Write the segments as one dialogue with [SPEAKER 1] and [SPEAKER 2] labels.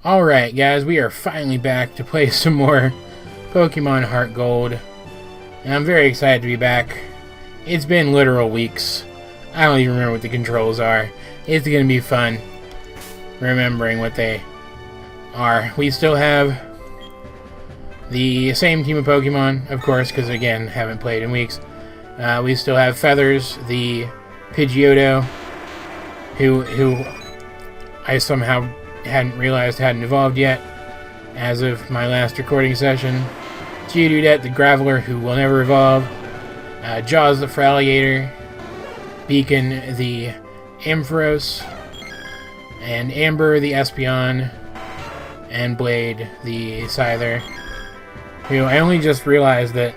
[SPEAKER 1] Alright guys, we are finally back to play some more Pokemon HeartGold. And I'm very excited to be back. It's been literal weeks. I don't even remember what the controls are. It's going to be fun remembering what they are. We still have the same team of Pokemon, of course, because again, haven't played in weeks. We still have Feathers, the Pidgeotto, who I somehow hadn't realized hadn't evolved yet as of my last recording session. Geodude, the Graveler, who will never evolve. Jaws, the Feraligatr. Beacon, the Ampharos. And Amber, the Espeon. And Blade, the Scyther. You know, I only just realized that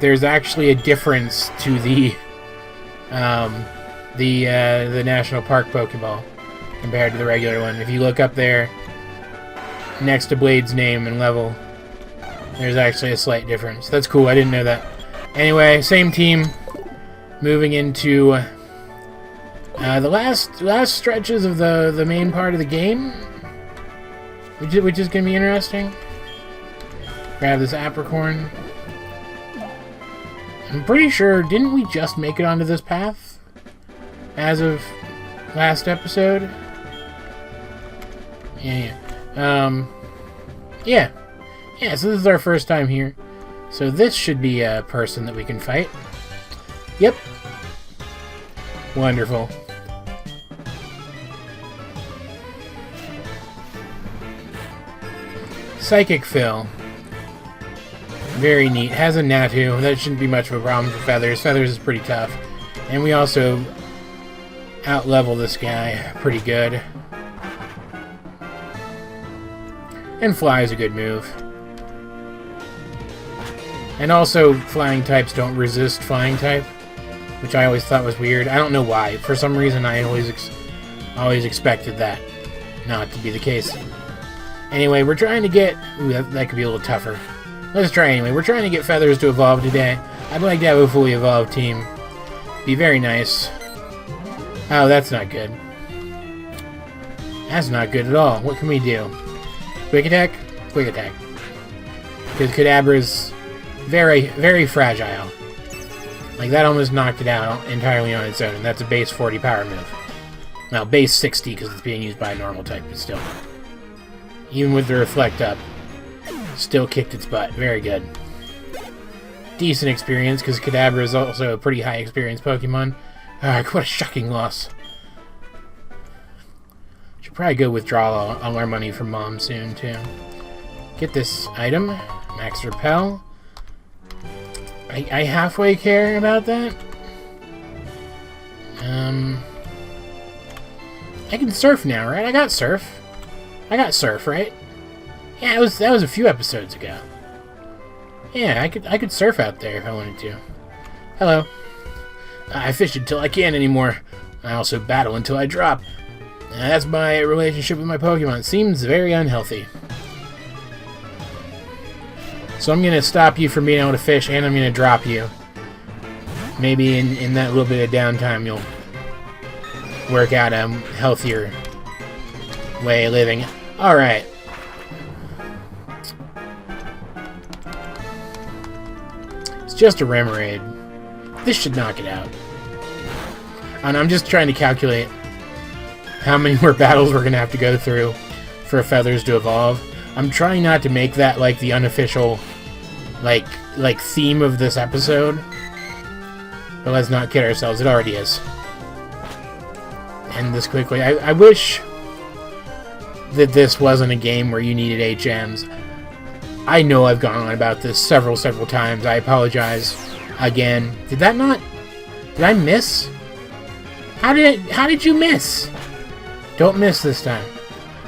[SPEAKER 1] there's actually a difference to the National Park Pokeball compared to the regular one. If you look up there next to Blade's name and level, there's actually a slight difference. That's cool, I didn't know that. Anyway, same team, moving into the last stretches of the main part of the game, which is going to be interesting. Grab this Apricorn. I'm pretty sure, didn't we just make it onto this path as of last episode? Yeah. Yeah, so this is our first time here. So this should be a person that we can fight. Yep. Wonderful. Psychic Phil. Very neat. Has a Natu. That shouldn't be much of a problem for Feathers. Feathers is pretty tough. And we also out-level this guy pretty good. And Fly is a good move. And also, flying types don't resist flying type, which I always thought was weird. I don't know why. For some reason, I always expected that not to be the case. Anyway, we're trying to get... Ooh, that could be a little tougher. Let's try anyway. We're trying to get Feathers to evolve today. I'd like to have a fully evolved team. Be very nice. Oh, that's not good. That's not good at all. What can we do? Quick attack? Quick attack. Because Kadabra's very, very fragile. Like, that almost knocked it out entirely on its own, and that's a base 40 power move. Well, base 60 because it's being used by a normal type, but still. Even with the Reflect up, still kicked its butt. Very good. Decent experience, because Kadabra is also a pretty high experience Pokemon. What a shocking loss. Should probably go withdraw all our money from Mom soon, too. Get this item. Max Repel. I halfway care about that. I can surf now, right? I got surf. Right? Yeah, that was a few episodes ago. Yeah, I could surf out there if I wanted to. Hello. I fish until I can't anymore. I also battle until I drop. That's my relationship with my Pokemon. It seems very unhealthy. So I'm going to stop you from being able to fish, and I'm going to drop you. Maybe in that little bit of downtime you'll work out a healthier way of living. Alright. It's just a Remoraid. This should knock it out. And I'm just trying to calculate how many more battles we're going to have to go through for Feathers to evolve. I'm trying not to make that like the unofficial like theme of this episode. But let's not kid ourselves, it already is. End this quickly. I wish that this wasn't a game where you needed HMs. I know I've gone on about this several times. I apologize again. Did I miss? How did you miss? Don't miss this time.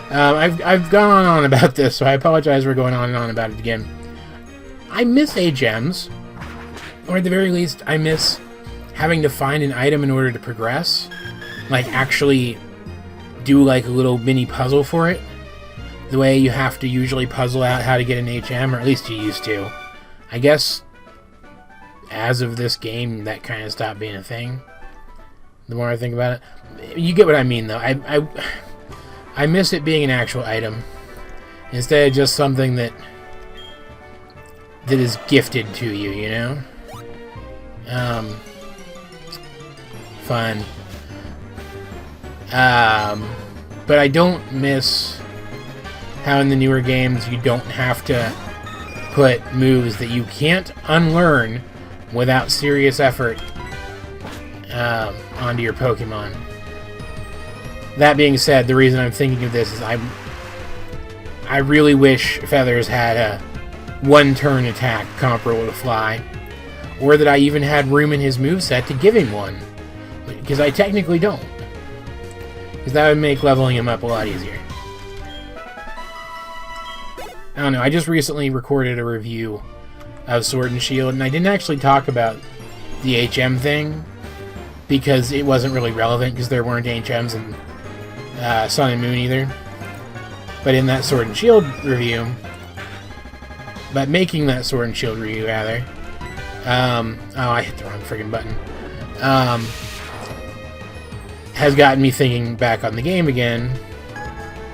[SPEAKER 1] I've gone on about this, so I apologize for going on and on about it again. I miss HMs, or at the very least, I miss having to find an item in order to progress. Like, actually do like a little mini puzzle for it. The way you have to usually puzzle out how to get an HM, or at least you used to. I guess, as of this game, that kind of stopped being a thing. The more I think about it. You get what I mean, though. I miss it being an actual item. instead of just something that is gifted to you, you know? Fun. But I don't miss how in the newer games you don't have to put moves that you can't unlearn without serious effort onto your Pokemon. That being said, the reason I'm thinking of this is I really wish Feathers had a one-turn attack comparable to Fly, or that I even had room in his moveset to give him one, because I technically don't. Because that would make leveling him up a lot easier. I don't know, I just recently recorded a review of Sword and Shield, and I didn't actually talk about the HM thing, because it wasn't really relevant, because there weren't HMs in Sun and Moon either. But in that Sword and Shield review, but making that Sword and Shield review, rather, oh, I hit the wrong friggin' button, has gotten me thinking back on the game again.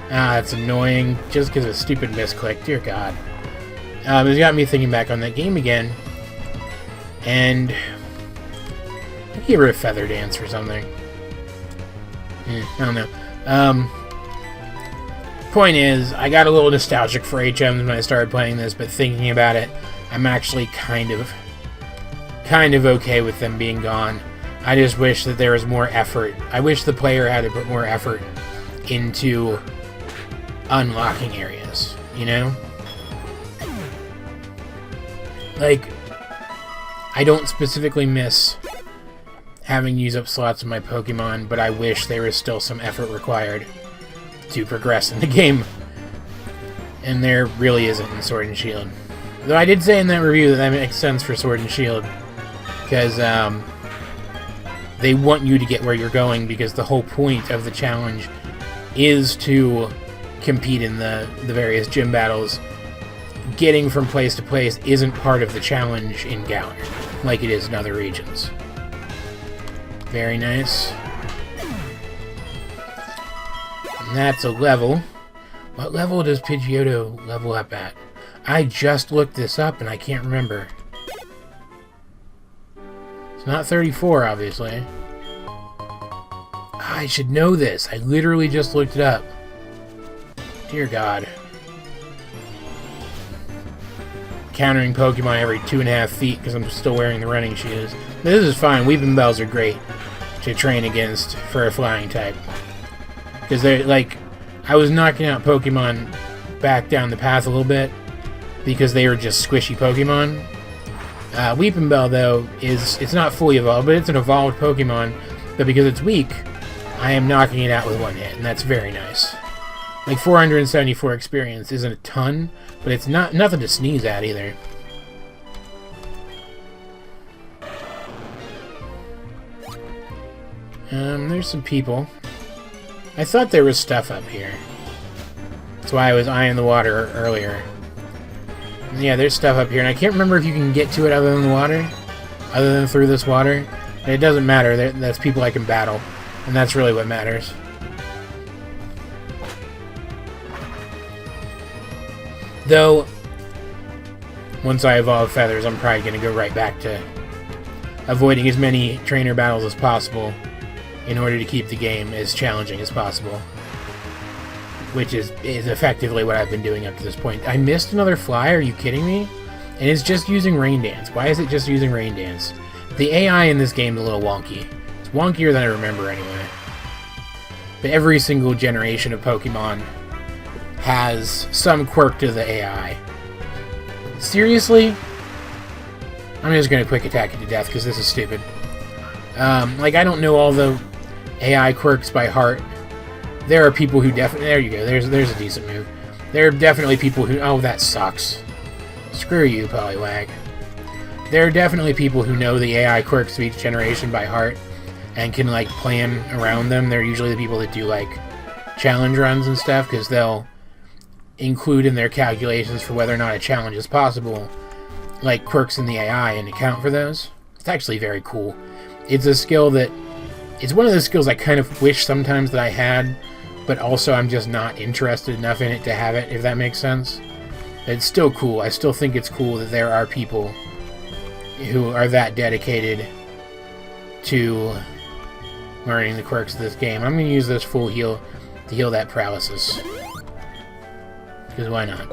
[SPEAKER 1] It's annoying, just because of a stupid misclick, dear God. It's got me thinking back on that game again, and I get rid of Feather Dance or something. I don't know. Point is, I got a little nostalgic for HMs when I started playing this, but thinking about it, I'm actually kind of okay with them being gone. I just wish that there was more effort. I wish the player had to put more effort into unlocking areas, you know? Like, I don't specifically miss having use up slots in my Pokemon, but I wish there was still some effort required to progress in the game. And there really isn't in Sword and Shield. Though I did say in that review that makes sense for Sword and Shield, because they want you to get where you're going, because the whole point of the challenge is to compete in the various gym battles. Getting from place to place isn't part of the challenge in Galar, like it is in other regions. Very nice. And that's a level. What level does Pidgeotto level up at? I just looked this up and I can't remember. It's not 34, obviously. I should know this. I literally just looked it up. Dear God. Countering Pokemon every 2.5 feet because I'm still wearing the running shoes. This is fine. Weeping Bells are great to train against for a flying type. Because they're like, I was knocking out Pokemon back down the path a little bit because they were just squishy Pokemon. Weeping Bell, though, it's not fully evolved, but it's an evolved Pokemon. But because it's weak, I am knocking it out with one hit, and that's very nice. Like, 474 experience isn't a ton, but it's nothing to sneeze at either. There's some people. I thought there was stuff up here. That's why I was eyeing the water earlier. Yeah, there's stuff up here, and I can't remember if you can get to it other than the water, other than through this water. And it doesn't matter. That's people I can battle, and that's really what matters. Though, once I evolve Feathers, I'm probably going to go right back to avoiding as many trainer battles as possible in order to keep the game as challenging as possible. Which is effectively what I've been doing up to this point. I missed another fly, are you kidding me? And it's just using Rain Dance. Why is it just using Rain Dance? The AI in this game is a little wonky. It's wonkier than I remember anyway. But every single generation of Pokemon has some quirk to the AI. Seriously? I'm just going to quick attack it to death because this is stupid. Like, I don't know all the AI quirks by heart. There are people who definitely... There you go. There's a decent move. There are definitely people who... Oh, that sucks. Screw you, Poliwag. There are definitely people who know the AI quirks of each generation by heart and can, like, plan around them. They're usually the people that do, like, challenge runs and stuff, because they'll include in their calculations for whether or not a challenge is possible, like, quirks in the AI and account for those. It's actually very cool. It's a skill that... It's one of the skills I kind of wish sometimes that I had but also I'm just not interested enough in it to have it, if that makes sense. It's still cool. I still think it's cool that there are people who are that dedicated to learning the quirks of this game. I'm going to use this full heal to heal that paralysis. Because why not?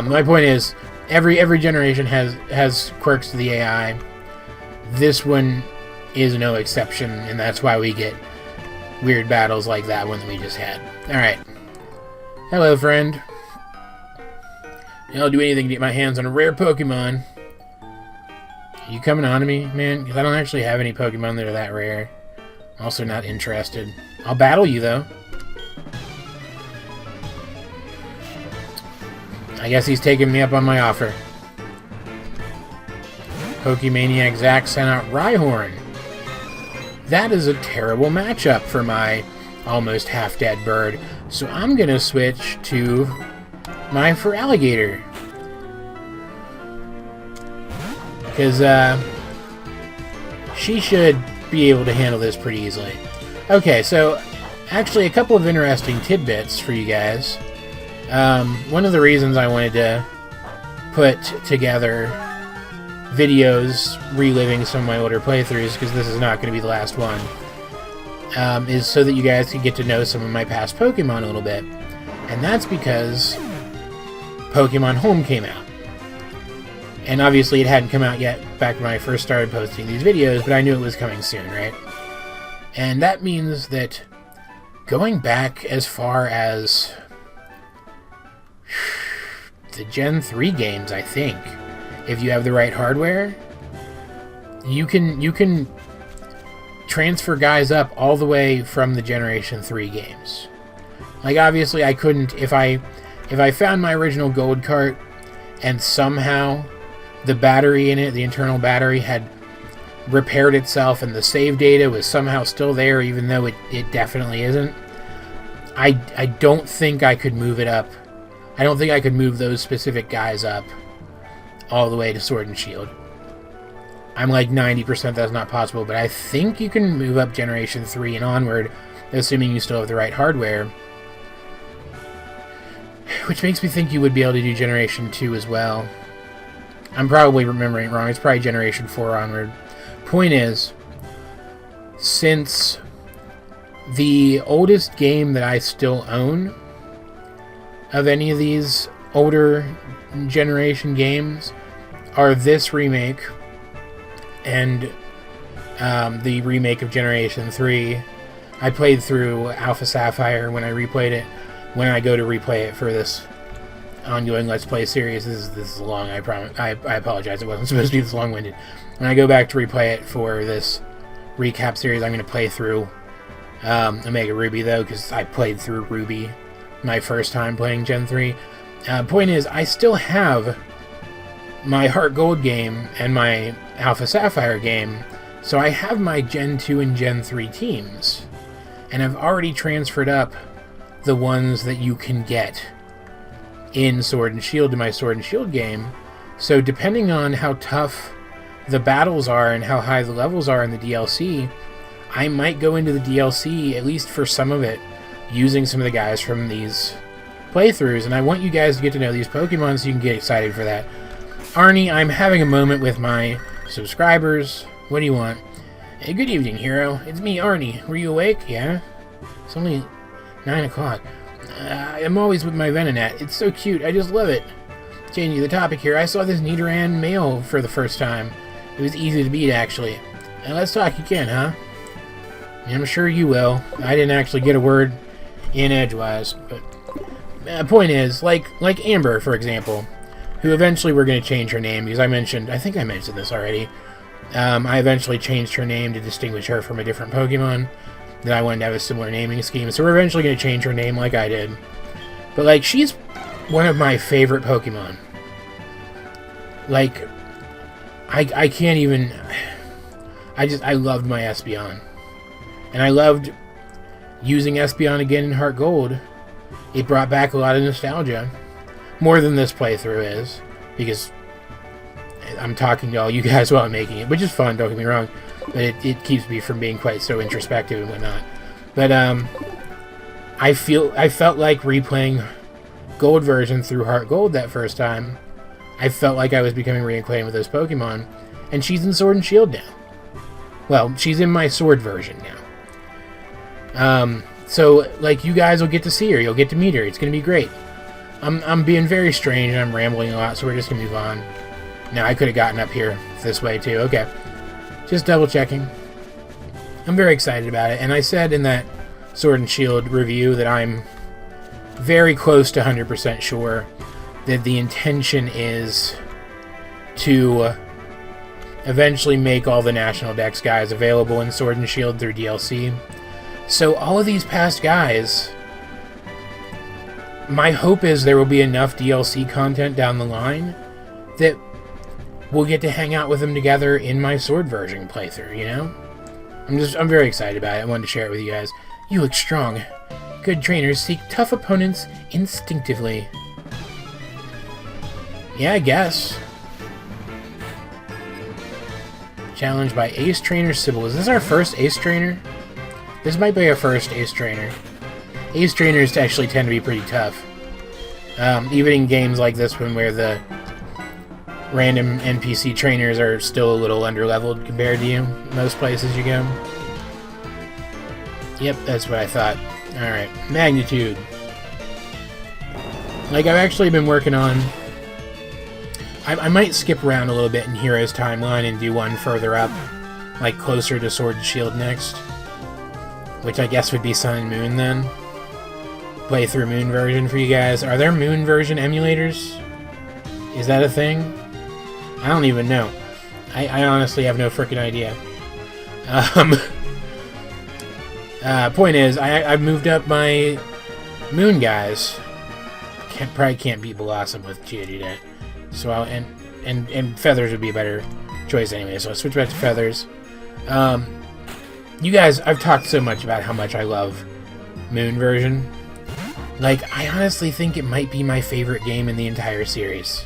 [SPEAKER 1] My point is, every generation has quirks to the AI. This one is no exception, and that's why we get weird battles like that one that we just had. Alright. Hello, friend. I'll do anything to get my hands on a rare Pokemon. Are you coming on to me, man? Because I don't actually have any Pokemon that are that rare. I'm also not interested. I'll battle you, though. I guess he's taking me up on my offer. Pokemaniac Zach sent out Rhyhorn. That is a terrible matchup for my almost half-dead bird. So I'm going to switch to my Feraligatr. Because she should be able to handle this pretty easily. Okay, so actually a couple of interesting tidbits for you guys. One of the reasons I wanted to put together videos reliving some of my older playthroughs, because this is not going to be the last one, is so that you guys can get to know some of my past Pokemon a little bit. And that's because Pokemon Home came out. And obviously it hadn't come out yet back when I first started posting these videos, but I knew it was coming soon, right? And that means that going back as far as the Gen 3 games, I think, if you have the right hardware, you can transfer guys up all the way from the Generation 3 games. Like, obviously I couldn't, if I found my original Gold cart and somehow the battery in it, the internal battery, had repaired itself and the save data was somehow still there, even though it definitely isn't, I don't think I could move it up. I don't think I could move those specific guys up all the way to Sword and Shield. I'm like 90% that's not possible, but I think you can move up Generation 3 and onward, assuming you still have the right hardware. Which makes me think you would be able to do Generation 2 as well. I'm probably remembering it wrong. It's probably Generation 4 onward. Point is, since the oldest game that I still own of any of these older generation games are this remake and the remake of Generation 3. I played through Alpha Sapphire when I replayed it. When I go to replay it for this ongoing Let's Play series, this is long, I promise. I apologize, it wasn't supposed to be this long-winded. When I go back to replay it for this recap series, I'm going to play through Omega Ruby, though, because I played through Ruby my first time playing Gen 3. Point is, I still have my HeartGold game and my Alpha Sapphire game, so I have my Gen 2 and Gen 3 teams, and I've already transferred up the ones that you can get in Sword and Shield to my Sword and Shield game. So depending on how tough the battles are and how high the levels are in the DLC, I might go into the DLC, at least for some of it, using some of the guys from these playthroughs. And I want you guys to get to know these Pokemon so you can get excited for that. Arnie, I'm having a moment with my subscribers. What do you want? Hey, good evening, Hiro. It's me, Arnie. Were you awake? Yeah? It's only 9 o'clock. I'm always with my Venonat. It's so cute. I just love it. Changing the topic here, I saw this Nidoran male for the first time. It was easy to beat, actually. Let's talk again, huh? I'm sure you will. I didn't actually get a word in edgewise, but point is, like Amber, for example, who eventually we're going to change her name, because I think I mentioned this already. I eventually changed her name to distinguish her from a different Pokemon that I wanted to have a similar naming scheme, so we're eventually going to change her name like I did. But, like, she's one of my favorite Pokemon. Like, I can't even... I loved my Espeon. And I loved using Espeon again in HeartGold. It brought back a lot of nostalgia. More than this playthrough is, because I'm talking to all you guys while I'm making it, which is fun, don't get me wrong, but it keeps me from being quite so introspective and whatnot. But I felt like replaying Gold version through HeartGold that first time. I felt like I was becoming reacquainted with those Pokemon, and she's in Sword and Shield now. Well, she's in my Sword version now. So, like, you guys will get to see her. You'll get to meet her. It's going to be great. I'm being very strange, and I'm rambling a lot, so we're just going to move on. Now, I could have gotten up here this way, too. Okay. Just double-checking. I'm very excited about it, and I said in that Sword and Shield review that I'm very close to 100% sure that the intention is to eventually make all the National Dex guys available in Sword and Shield through DLC. So all of these past guys, my hope is there will be enough DLC content down the line that we'll get to hang out with them together in my Sword version playthrough, you know? I'm very excited about it. I wanted to share it with you guys. You look strong. Good trainers seek tough opponents instinctively. Yeah, I guess. Challenged by Ace Trainer Sybil. Is this our first Ace Trainer? This might be our first Ace Trainer. Ace Trainers actually tend to be pretty tough. Even in games like this one where the random NPC trainers are still a little underleveled compared to you, most places you go. Yep, that's what I thought. Alright, Magnitude. Like, I've actually been working on... I might skip around a little bit in Hiro's timeline and do one further up, like closer to Sword and Shield next. Which I guess would be Sun and Moon then. Play through Moon version for you guys. Are there Moon version emulators? Is that a thing? I don't even know. I honestly have no frickin' idea. Point is, I've moved up my Moon guys. Probably can't beat Blossom with Geodude. So and Feathers would be a better choice anyway, so I'll switch back to Feathers. You guys, I've talked so much about how much I love Moon version. Like, I honestly think it might be my favorite game in the entire series.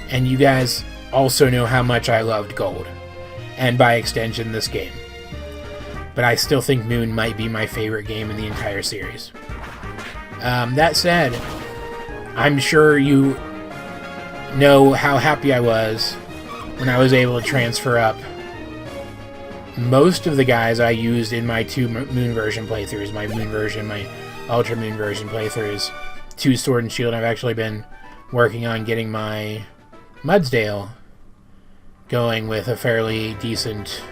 [SPEAKER 1] And you guys also know how much I loved Gold. And by extension, this game. But I still think Moon might be my favorite game in the entire series. That said, I'm sure you know how happy I was when I was able to transfer up most of the guys I used in my two Moon version playthroughs, my Moon version, my Ultra Moon version playthroughs, to Sword and Shield. I've actually been working on getting my Mudsdale going with a fairly decent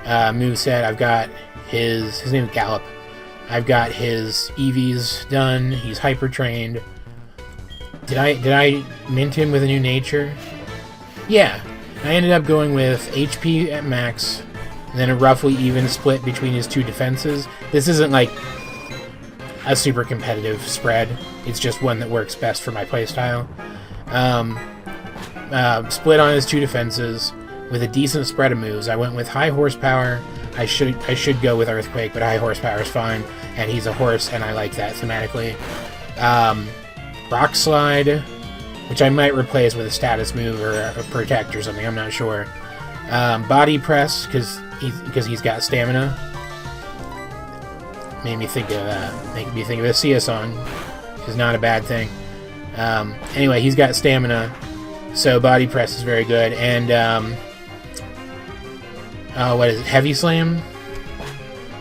[SPEAKER 1] moveset. I've got his name is Gallop. I've got his EVs done. He's hyper trained. Did I mint him with a new nature? Yeah. I ended up going with HP at max, and then a roughly even split between his two defenses. This isn't like a super competitive spread. It's just one that works best for my playstyle. Split on his two defenses with a decent spread of moves. I went with high horsepower. I should go with Earthquake, but high horsepower is fine, and he's a horse, and I like that thematically. Rock Slide, which I might replace with a status move or a Protect or something, I'm not sure. Body Press, because he's got stamina. Made me think of a Sia song, which is not a bad thing. Anyway, he's got stamina, so Body Press is very good. And what is it? Heavy Slam.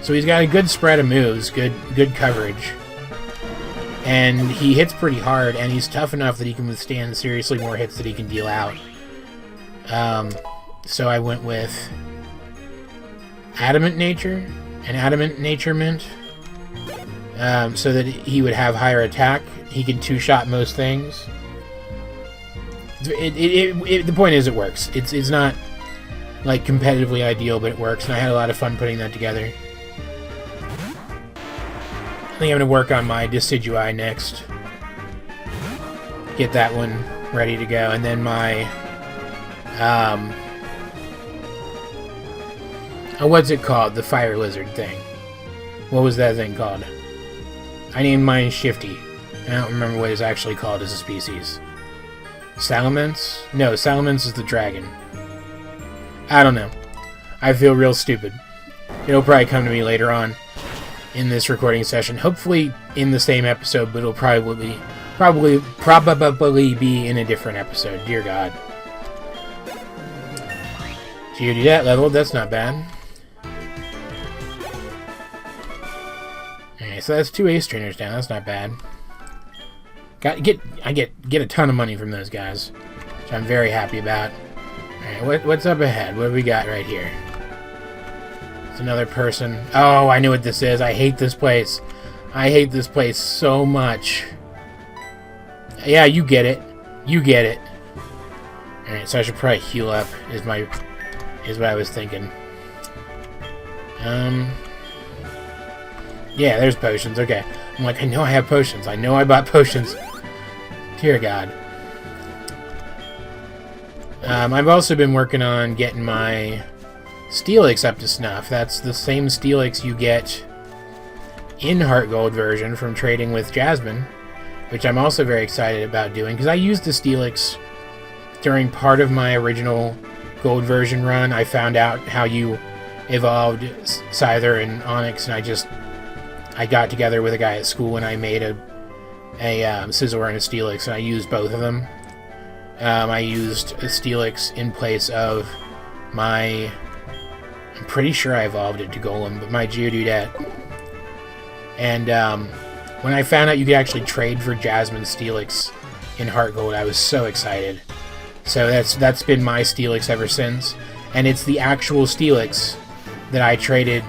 [SPEAKER 1] So he's got a good spread of moves, good coverage. And he hits pretty hard, and he's tough enough that he can withstand seriously more hits that he can deal out. So I went with Adamant Nature, an Adamant Nature Mint, so that he would have higher attack. He can two-shot most things. The point is, it works. It's not like competitively ideal, but it works, and I had a lot of fun putting that together. I think I'm going to work on my Decidueye next. Get that one ready to go. And then my... what's it called? The Fire Lizard thing. What was that thing called? I named mine Shifty. I don't remember what it's actually called as a species. Salamence? No, Salamence is the dragon. I don't know. I feel real stupid. It'll probably come to me later on. in this recording session. Hopefully in the same episode, but it'll probably be in a different episode. Dear God. Geodude leveled, that's not bad. Okay, so that's 2 ace trainers down, that's not bad. I get a ton of money from those guys, which I'm very happy about. Alright, what's up ahead? What do we got right here? It's another person. Oh, I know what this is. I hate this place. I hate this place so much. Yeah, you get it. You get it. Alright, so I should probably heal up, is what I was thinking. Yeah, there's potions. Okay. I'm like, I know I have potions. I know I bought potions. Dear God. I've also been working on getting my Steelix up to snuff. That's the same Steelix you get in HeartGold version from trading with Jasmine, which I'm also very excited about doing, because I used the Steelix during part of my original Gold version run. I found out how you evolved Scyther and Onix, and I got together with a guy at school and I made a Scizor and a Steelix, and I used both of them. I used a Steelix in place of my... I'm pretty sure I evolved it to Golem, but my Geodude. And when I found out you could actually trade for Jasmine Steelix in HeartGold, I was so excited. So that's been my Steelix ever since. And it's the actual Steelix that I traded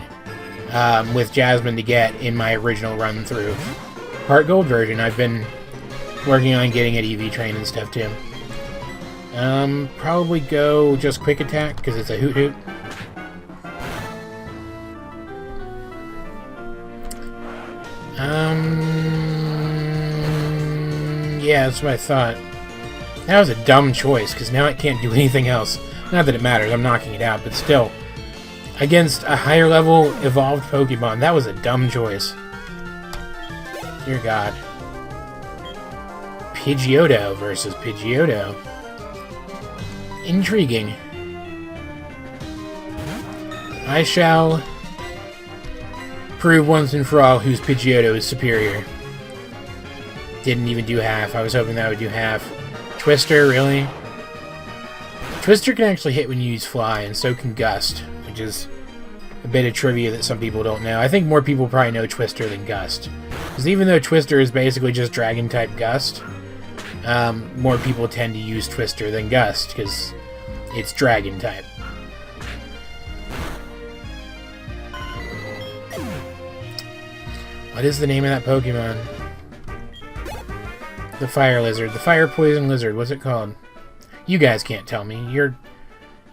[SPEAKER 1] with Jasmine to get in my original run through HeartGold version. I've been working on getting at EV Train and stuff too. Probably go just Quick Attack because it's a Hoot Hoot. Yeah, that's what I thought. That was a dumb choice because now it can't do anything else. Not that it matters, I'm knocking it out, but still. Against a higher level evolved Pokemon, that was a dumb choice. Dear God. Pidgeotto versus Pidgeotto. Intriguing. I shall prove once and for all whose Pidgeotto is superior. Didn't even do half. I was hoping that would do half. Twister, really? Twister can actually hit when you use Fly, and so can Gust, which is a bit of trivia that some people don't know. I think more people probably know Twister than Gust. Because even though Twister is basically just Dragon-type Gust, more people tend to use Twister than Gust, because it's Dragon-type. What is the name of that Pokemon? The Fire Lizard. The Fire Poison Lizard. What's it called? You guys can't tell me. You're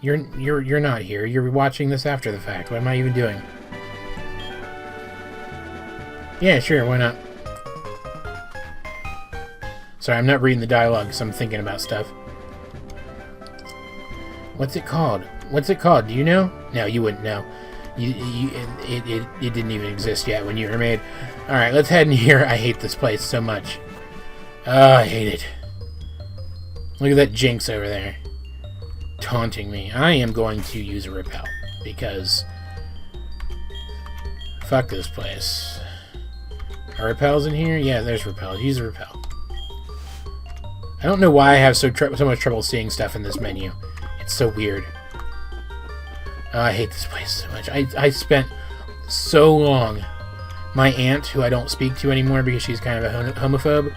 [SPEAKER 1] not here. You're watching this after the fact. What am I even doing? Yeah, sure, why not? Sorry, I'm not reading the dialogue because I'm thinking about stuff. What's it called? What's it called? Do you know? No, you wouldn't know. It didn't even exist yet when you were made. Alright, let's head in here. I hate this place so much. Oh, I hate it. Look at that Jinx over there. Taunting me. I am going to use a Repel. Because... fuck this place. Are Repels in here? Yeah, there's Repel. Use a Repel. I don't know why I have so much trouble seeing stuff in this menu. It's so weird. Oh, I hate this place so much. I spent so long... My aunt, who I don't speak to anymore because she's kind of a homophobe,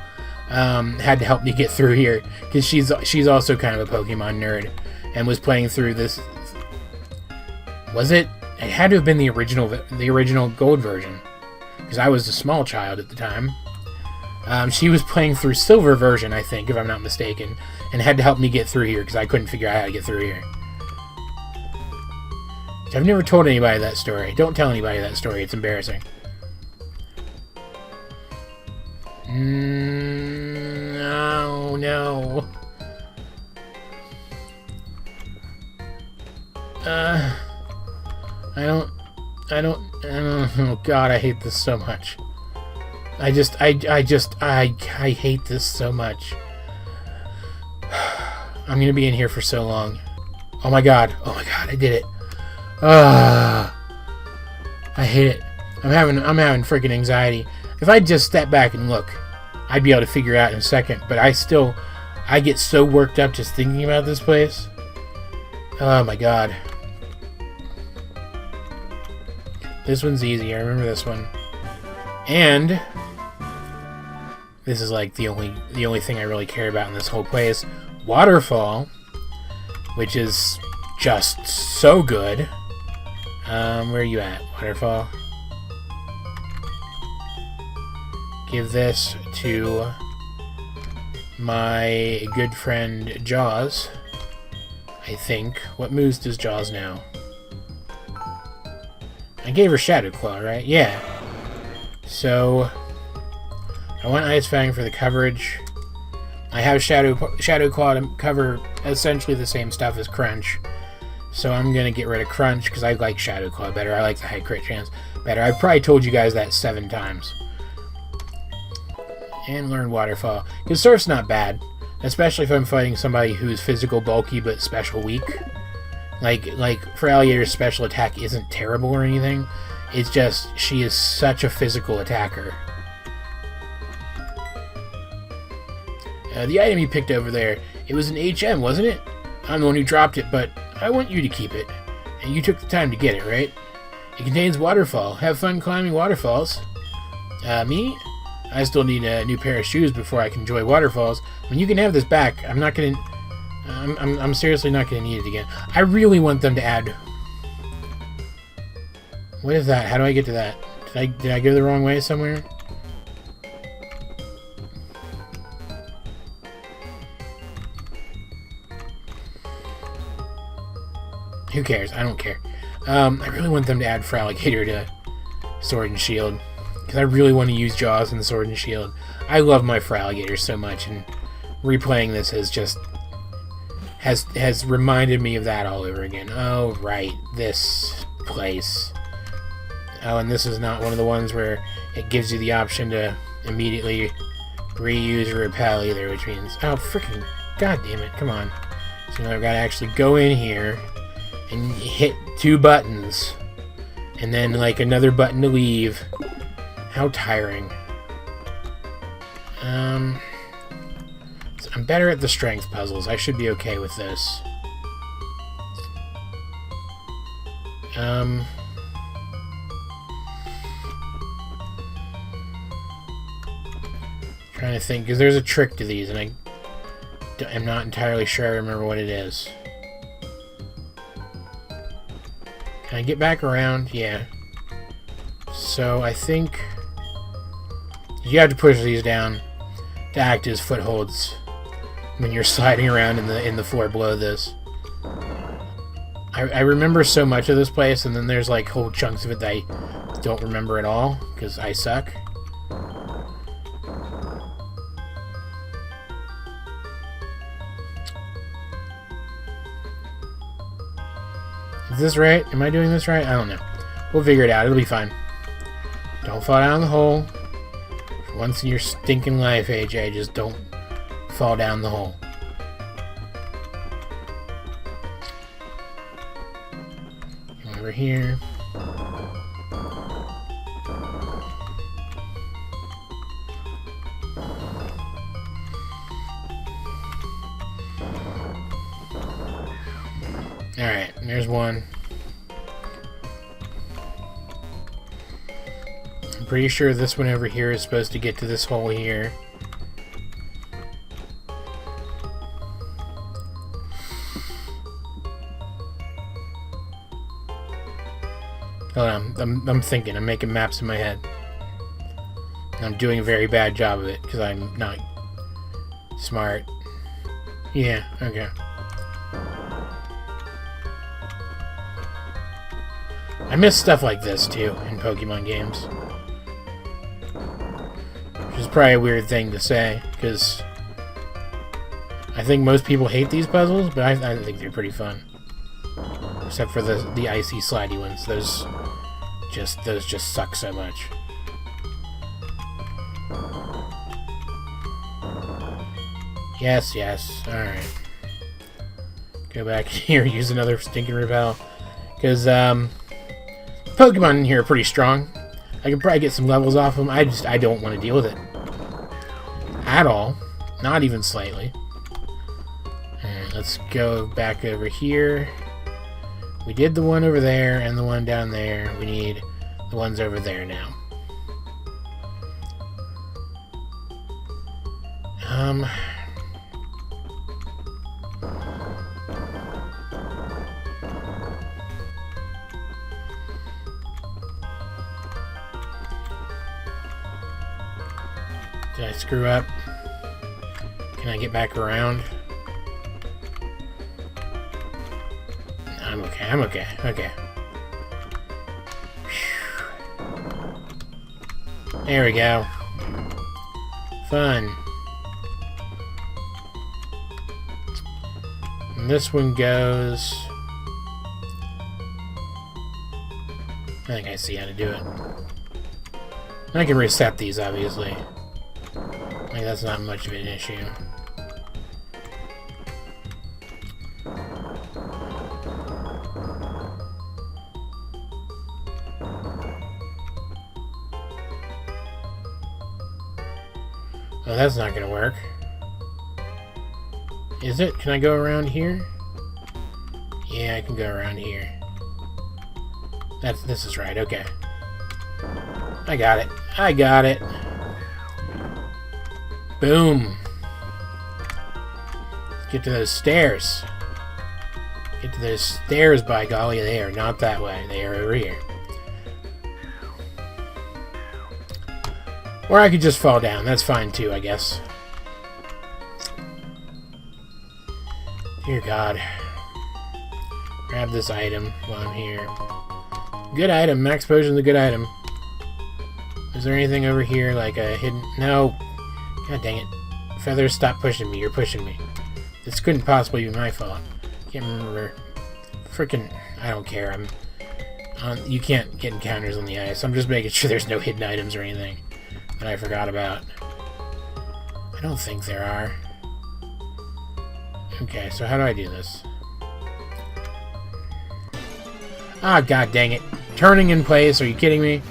[SPEAKER 1] had to help me get through here because she's also kind of a Pokemon nerd and was playing through this. Was it? It had to have been the original Gold version because I was a small child at the time. She was playing through Silver version, I think, if I'm not mistaken, and had to help me get through here because I couldn't figure out how to get through here. I've never told anybody that story. Don't tell anybody that story. It's embarrassing. No, no. I don't, oh God, I hate this so much. I hate this so much. I'm gonna be in here for so long. Oh my God, I did it. I hate it. I'm having freaking anxiety. If I just step back and look, I'd be able to figure it out in a second. But I get so worked up just thinking about this place. Oh my god. This one's easy. I remember this one. And this is like the only thing I really care about in this whole place. Waterfall, which is just so good. Where are you at, Waterfall? Give this to my good friend Jaws, I think. What moves does Jaws now? I gave her Shadow Claw, right? Yeah. So I want Ice Fang for the coverage. I have Shadow Claw to cover essentially the same stuff as Crunch. So I'm going to get rid of Crunch because I like Shadow Claw better. I like the high crit chance better. I've probably told you guys that 7 times. And learn Waterfall. Because Surf's not bad. Especially if I'm fighting somebody who's physical bulky but special weak. Like for Alligator's special attack isn't terrible or anything. It's just she is such a physical attacker. The item you picked over there, it was an HM, wasn't it? I'm the one who dropped it, but I want you to keep it. And you took the time to get it, right? It contains Waterfall. Have fun climbing waterfalls. Me? I still need a new pair of shoes before I can enjoy waterfalls. I mean, you can have this back. I'm not gonna... I'm seriously not gonna need it again. I really want them to add... What is that? How do I get to that? Did I go the wrong way somewhere? Who cares? I don't care. I really want them to add for Alligator to Sword and Shield. Because I really want to use Jaws in the Sword and Shield. I love my Alligator so much, and replaying this has reminded me of that all over again. Oh, right. This place. Oh, and this is not one of the ones where it gives you the option to immediately reuse or repel either, which means... Oh, freaking... God damn it. Come on. So now I've got to actually go in here and hit 2 buttons. And then, like, another button to leave. How tiring. So I'm better at the strength puzzles. I should be okay with this. Trying to think, because there's a trick to these, and I'm not entirely sure I remember what it is. Can I get back around? Yeah. So I think you have to push these down to act as footholds when you're sliding around in the floor below this. I remember so much of this place, and then there's like whole chunks of it that I don't remember at all because I suck. Is this right? Am I doing this right? I don't know. We'll figure it out. It'll be fine. Don't fall down the hole. For once in your stinking life, AJ, just don't fall down the hole. Over here. Alright, there's one. I'm pretty sure this one over here is supposed to get to this hole here. Hold on, I'm thinking, I'm making maps in my head. And I'm doing a very bad job of it, because I'm not smart. Yeah, okay. I miss stuff like this, too, in Pokemon games. Which is probably a weird thing to say, because I think most people hate these puzzles, but I think they're pretty fun. Except for the icy, slidey ones. Those just suck so much. Yes, yes. Alright. Go back here, use another stinking repel. Because, Pokemon in here are pretty strong. I can probably get some levels off him. I don't want to deal with it. At all. Not even slightly. Alright, let's go back over here. We did the one over there and the one down there. We need the ones over there now. Did I screw up? Can I get back around? I'm okay, I'm okay, okay. Whew. There we go. Fun. And this one goes... I think I see how to do it. I can reset these, obviously. Like, that's not much of an issue. Oh, that's not gonna work. Is it? Can I go around here? Yeah, I can go around here. This is right, okay. I got it. I got it. Boom. Let's get to those stairs. Get to those stairs, by golly. They are not that way. They are over here. Or I could just fall down. That's fine too, I guess. Dear God. Grab this item while I'm here. Good item. Max Potion's a good item. Is there anything over here like a hidden... No. God dang it. Feathers, stop pushing me. You're pushing me. This couldn't possibly be my fault. Can't remember. Frickin'... I don't care. I'm... you can't get encounters on the ice. I'm just making sure there's no hidden items or anything that I forgot about. I don't think there are. Okay, so how do I do this? Ah, god dang it. Turning in place. Are you kidding me?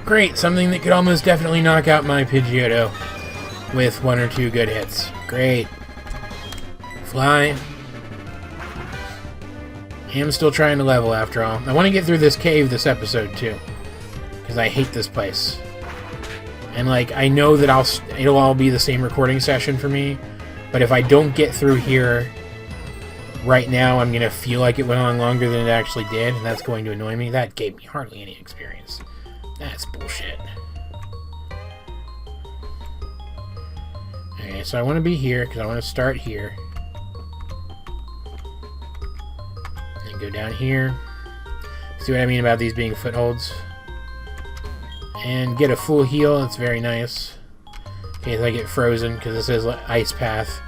[SPEAKER 1] Great, something that could almost definitely knock out my Pidgeotto with 1 or 2 good hits. Great. Fly. I'm still trying to level after all. I want to get through this cave this episode too, because I hate this place. And like, I know that it'll all be the same recording session for me, but if I don't get through here right now, I'm gonna feel like it went on longer than it actually did, and that's going to annoy me. That gave me hardly any experience. That's bullshit. Okay, so I want to be here, because I want to start here. And go down here. See what I mean about these being footholds? And get a full heal, that's very nice. In case I get frozen, because this is ice path.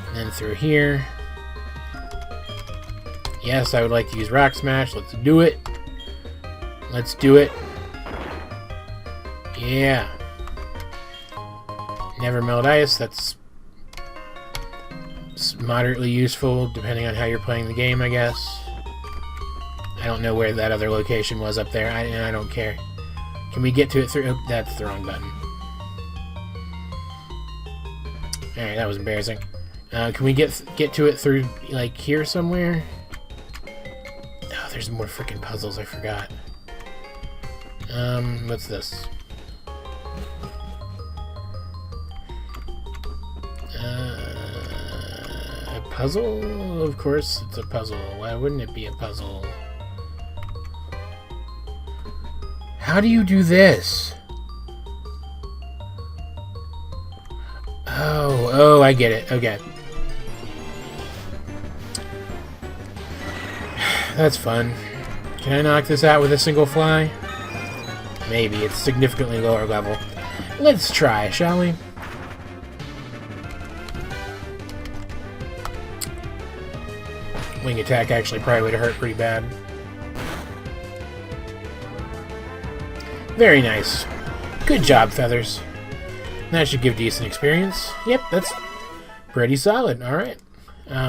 [SPEAKER 1] And then through here. Yes, I would like to use Rock Smash. Let's do it. Let's do it. Yeah. Never melt ice. That's moderately useful, depending on how you're playing the game, I guess. I don't know where that other location was up there. I don't care. Can we get to it through... Oh, that's the wrong button. Alright, that was embarrassing. Can we get to it through, like, here somewhere? Oh, there's more freaking puzzles. I forgot. What's this? A puzzle? Of course it's a puzzle. Why wouldn't it be a puzzle? How do you do this? Oh, I get it. Okay. That's fun. Can I knock this out with a single fly? Maybe. It's significantly lower level. Let's try, shall we? Wing attack actually probably would have hurt pretty bad. Very nice. Good job, Feathers. That should give decent experience. Yep, that's pretty solid. Alright.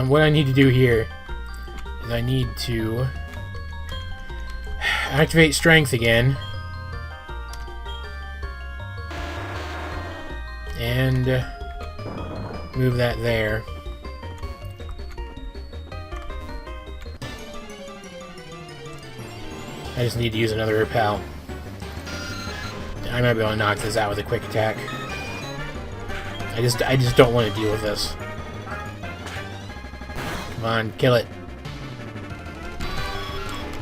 [SPEAKER 1] What I need to do here is I need to Activate strength again. And move that there. I just need to use another repel. I might be able to knock this out with a quick attack. I just don't want to deal with this. Come on, kill it.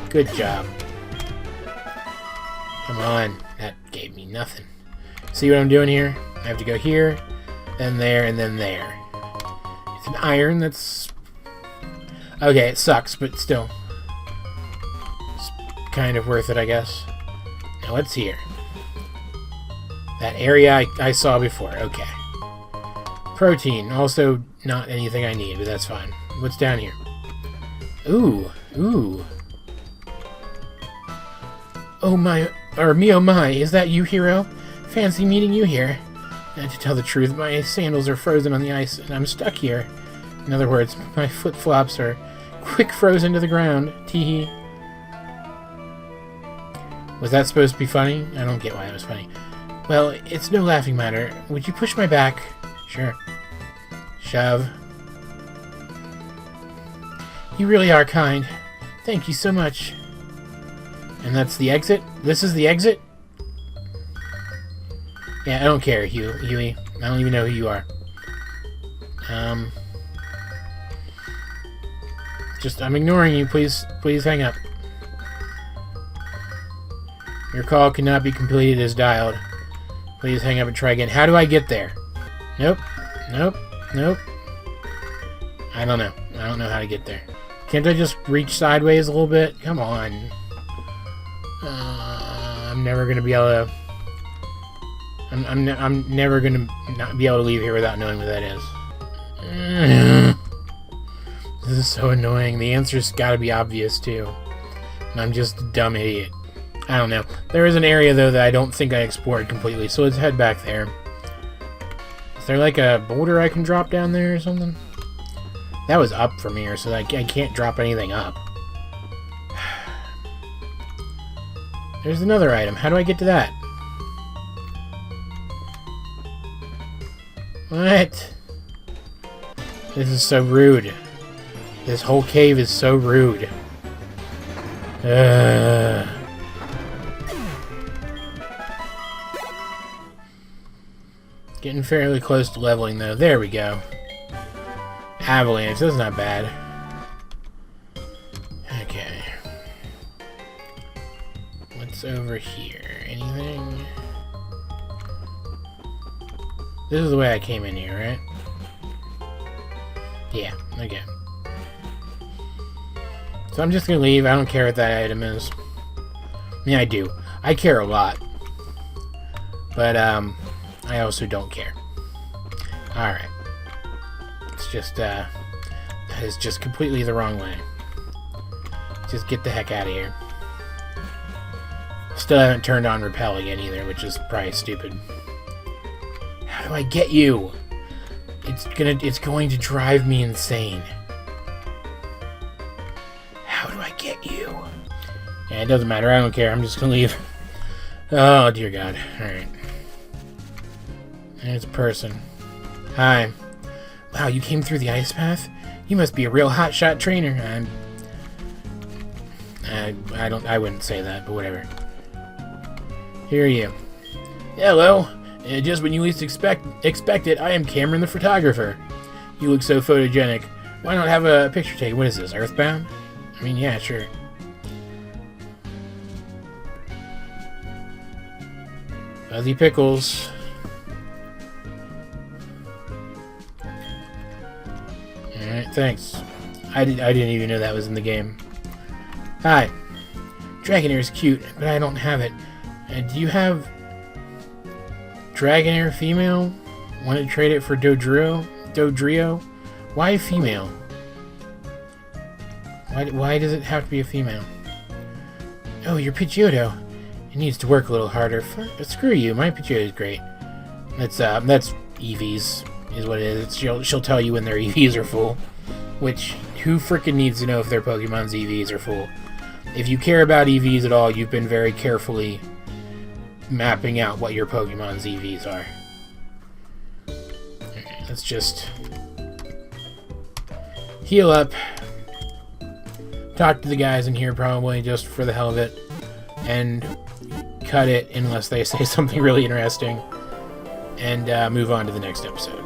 [SPEAKER 1] Good job. Come on. That gave me nothing. See what I'm doing here? I have to go here, then there, and then there. It's an iron that's... Okay, it sucks, but still. It's kind of worth it, I guess. Now what's here? That area I saw before. Okay. Protein. Also not anything I need, but that's fine. What's down here? Ooh. Ooh. Oh my... Or me oh my. Is that you, Hiro? Fancy meeting you here. And to tell the truth, my sandals are frozen on the ice, and I'm stuck here. In other words, my flip-flops are quick frozen to the ground. Teehee. Was that supposed to be funny? I don't get why it was funny. Well, it's no laughing matter. Would you push my back? Sure. Shove. You really are kind. Thank you so much. And that's the exit? This is the exit? Yeah, I don't care, Huey. I don't even know who you are. I'm ignoring you. Please hang up. Your call cannot be completed as dialed. Please hang up and try again. How do I get there? Nope. Nope. Nope. I don't know. I don't know how to get there. Can't I just reach sideways a little bit? Come on. I'm never gonna be able to... I'm never gonna not be able to leave here without knowing what that is. This is so annoying. The answer's gotta be obvious too. And I'm just a dumb idiot. I don't know. There is an area though that I don't think I explored completely, so let's head back there. Is there like a boulder I can drop down there or something? That was up from here, so I can't drop anything up. There's another item. How do I get to that? What? This is so rude. This whole cave is so rude. Getting fairly close to leveling though. There we go. Avalanche. That's not bad. Okay. What's over here? Anything? This is the way I came in here, right? Yeah, okay. So I'm just gonna leave. I don't care what that item is. I mean, I do. I care a lot. But, I also don't care. Alright. It's just, that is just completely the wrong way. Just get the heck out of here. Still haven't turned on repel again either, which is probably stupid. How do I get you? It's going to drive me insane. How do I get you? Yeah, it doesn't matter. I don't care. I'm just gonna leave. Oh, dear God. Alright. There's a person. Hi. Wow, you came through the ice path? You must be a real hotshot trainer. I wouldn't say that, but whatever. Here are you. Hello. Just when you least expect it, I am Cameron the photographer. You look so photogenic. Why not have a picture taken? What is this, Earthbound? I mean, yeah, sure. Fuzzy Pickles. Alright, thanks. I didn't even know that was in the game. Hi. Dragonair is cute, but I don't have it. Do you have Dragonair female? Want to trade it for Dodrio? Why female? Why does it have to be a female? Oh, you're Pidgeotto. It needs to work a little harder. But screw you, my Pidgeotto is great. That's EVs, is what it is. She'll tell you when their EVs are full. Which, who frickin' needs to know if their Pokemon's EVs are full? If you care about EVs at all, you've been very carefully mapping out what your Pokemon's EVs are. Okay, let's just heal up. Talk to the guys in here probably just for the hell of it. And cut it unless they say something really interesting. And move on to the next episode.